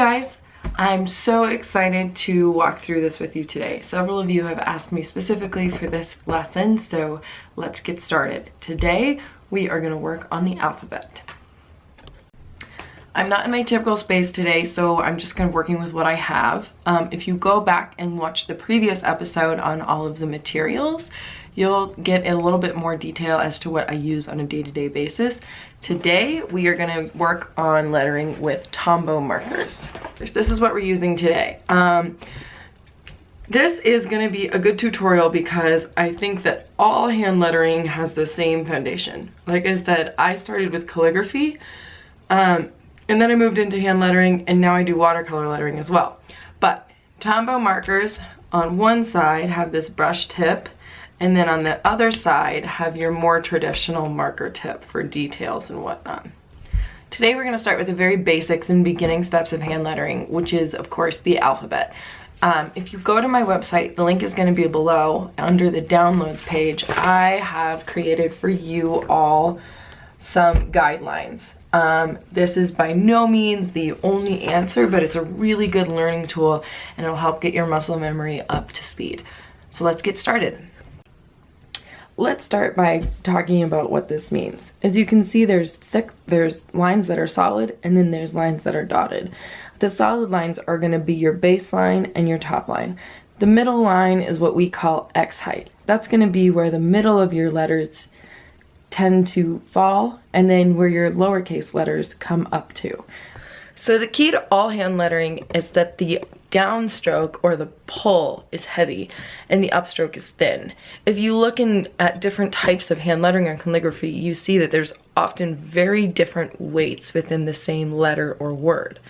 guys, I'm so excited to walk through this with you today. Several of you have asked me specifically for this lesson, so let's get started. Today we are going to work on the alphabet. I'm not in my typical space today, so I'm just kind of working with what I have. If you go back and watch the previous episode on all of the materials, you'll get a little bit more detail as to what I use on a day-to-day basis. Today, we are gonna work on lettering with Tombow markers. This is what we're using today. This is gonna be a good tutorial because I think that all hand lettering has the same foundation. Like I said, I started with calligraphy, and then I moved into hand lettering, and now I do watercolor lettering as well. But Tombow markers on one side have this brush tip, and then on the other side have your more traditional marker tip for details and whatnot. Today we're going to start with the very basics and beginning steps of hand lettering, which is of course the alphabet. If you go to my website, the link is going to be below under the downloads page. I have created for you all some guidelines. This is by no means the only answer, but it's a really good learning tool and it'll help get your muscle memory up to speed. So let's get started. Let's start by talking about what this means. As you can see, there's lines that are solid and then there's lines that are dotted. The solid lines are going to be your baseline and your top line. The middle line is what we call X height. That's going to be where the middle of your letters tend to fall and then where your lowercase letters come up to. So the key to all hand lettering is that the downstroke or the pull is heavy and the upstroke is thin. If you look at different types of hand lettering on calligraphy, you see that there's often very different weights within the same letter or word.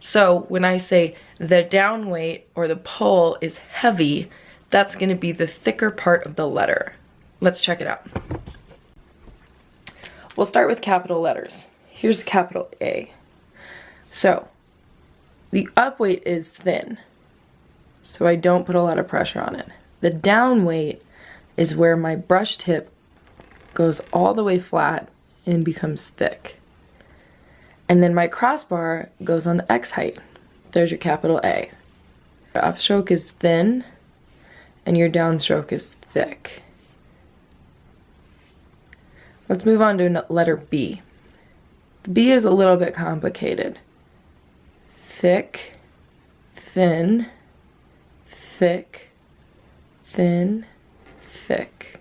So when I say the down weight or the pull is heavy, that's going to be the thicker part of the letter. Let's check it out. We'll start with capital letters. Here's capital A. So the up weight is thin, so I don't put a lot of pressure on it. The down weight is where my brush tip goes all the way flat and becomes thick. And then my crossbar goes on the X height. There's your capital A. Your upstroke is thin and your downstroke is thick. Let's move on to letter B. The B is a little bit complicated. Thick, thin, thick, thin, thick.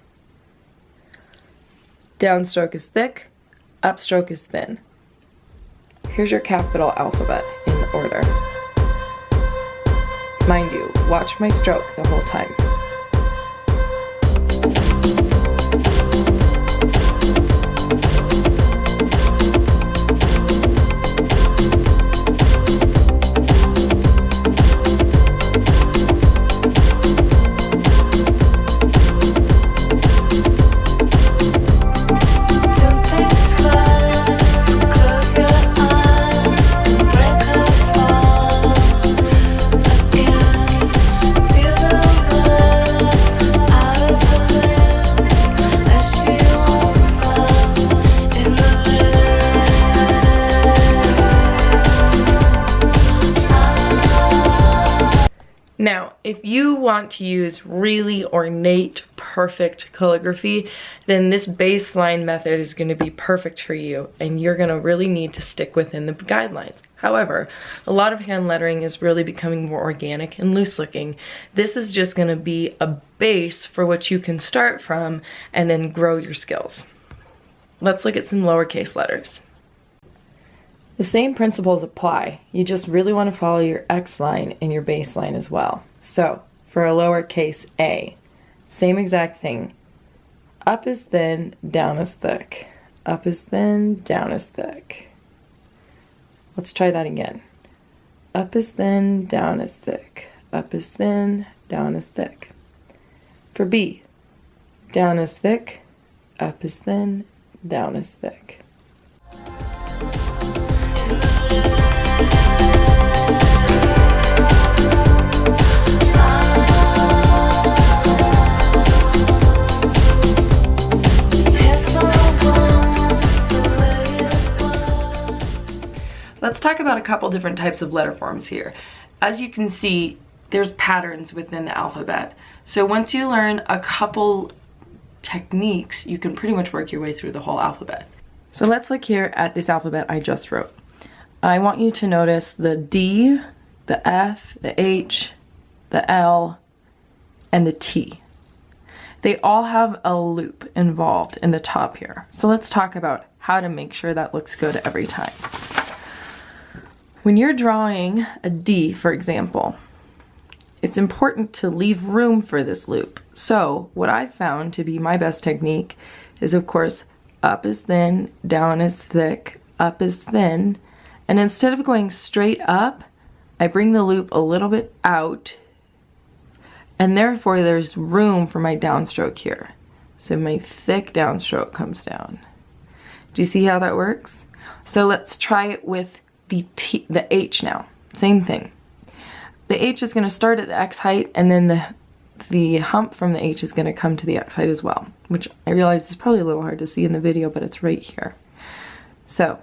Downstroke is thick, upstroke is thin. Here's your capital alphabet in order. Mind you, watch my stroke the whole time. Now, if you want to use really ornate, perfect calligraphy, then this baseline method is going to be perfect for you, and you're going to really need to stick within the guidelines. However, a lot of hand lettering is really becoming more organic and loose-looking. This is just going to be a base for what you can start from and then grow your skills. Let's look at some lowercase letters. The same principles apply. You just really want to follow your X line and your baseline as well. So, for a lowercase a, same exact thing. Up is thin, down is thick. Up is thin, down is thick. Let's try that again. Up is thin, down is thick. Up is thin, down is thick. For B, down is thick, up is thin, down is thick. talk about a couple different types of letter forms here. As you can see, there's patterns within the alphabet. So once you learn a couple techniques, you can pretty much work your way through the whole alphabet. So let's look here at this alphabet I just wrote. I want you to notice the D, the F, the H, the L, and the T. They all have a loop involved in the top here. So let's talk about how to make sure that looks good every time. When you're drawing a D, for example, it's important to leave room for this loop. So what I've found to be my best technique is, of course, up is thin, down is thick, up is thin, and instead of going straight up, I bring the loop a little bit out, and therefore there's room for my downstroke here. So my thick downstroke comes down. Do you see how that works? So let's try it with the H now. Same thing. The H is going to start at the X height, and then the hump from the H is going to come to the X height as well, which I realize is probably a little hard to see in the video, but it's right here. So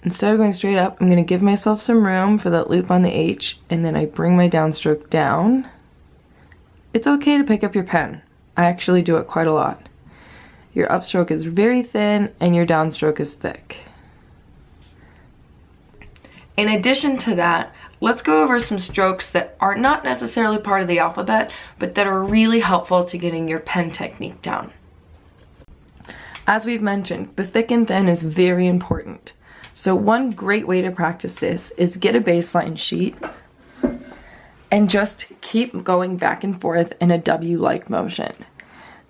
instead of going straight up, I'm going to give myself some room for that loop on the H, and then I bring my downstroke down. It's okay to pick up your pen. I actually do it quite a lot. Your upstroke is very thin and your downstroke is thick. In addition to that, let's go over some strokes that are not necessarily part of the alphabet, but that are really helpful to getting your pen technique down. As we've mentioned, the thick and thin is very important. So one great way to practice this is get a baseline sheet and just keep going back and forth in a W-like motion.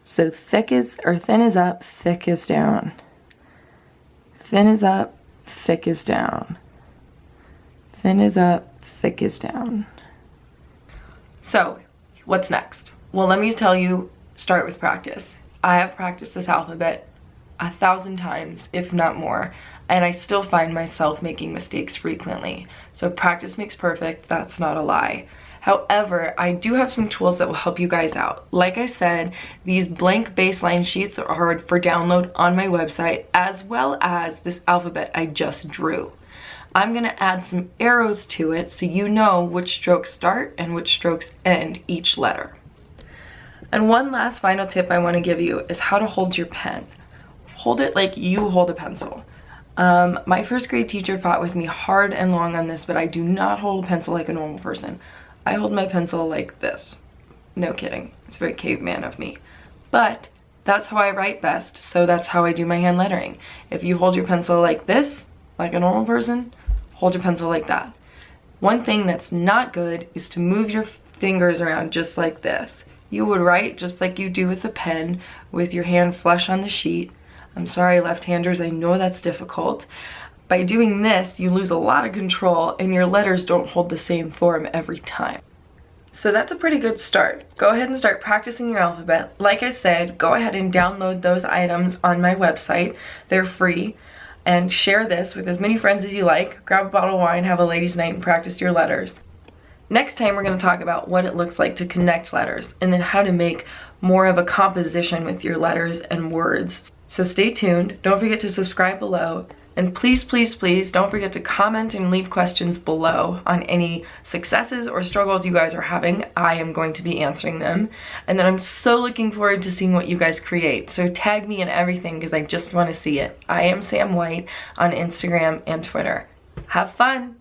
So thin is up, thick is down. Thin is up, thick is down. Thin is up, thick is down. So, what's next? Well, let me tell you, start with practice. I have practiced this alphabet 1,000 times, if not more, and I still find myself making mistakes frequently. So practice makes perfect, that's not a lie. However, I do have some tools that will help you guys out. Like I said, these blank baseline sheets are for download on my website, as well as this alphabet I just drew. I'm gonna add some arrows to it so you know which strokes start and which strokes end each letter. And one last final tip I wanna give you is how to hold your pen. Hold it like you hold a pencil. My first grade teacher fought with me hard and long on this, but I do not hold a pencil like a normal person. I hold my pencil like this. No kidding, it's very caveman of me. But that's how I write best, so that's how I do my hand lettering. If you hold your pencil like this, like a normal person, hold your pencil like that. One thing that's not good is to move your fingers around just like this. You would write just like you do with a pen, with your hand flush on the sheet. I'm sorry, left-handers, I know that's difficult. By doing this, you lose a lot of control and your letters don't hold the same form every time. So that's a pretty good start. Go ahead and start practicing your alphabet. Like I said, go ahead and download those items on my website. They're free. And share this with as many friends as you like. Grab a bottle of wine, have a ladies' night, and practice your letters. Next time we're going to talk about what it looks like to connect letters, and then how to make more of a composition with your letters and words. So stay tuned, don't forget to subscribe below, and please, please, please don't forget to comment and leave questions below on any successes or struggles you guys are having. I am going to be answering them. And then I'm so looking forward to seeing what you guys create. So tag me in everything because I just want to see it. I am Sam White on Instagram and Twitter. Have fun!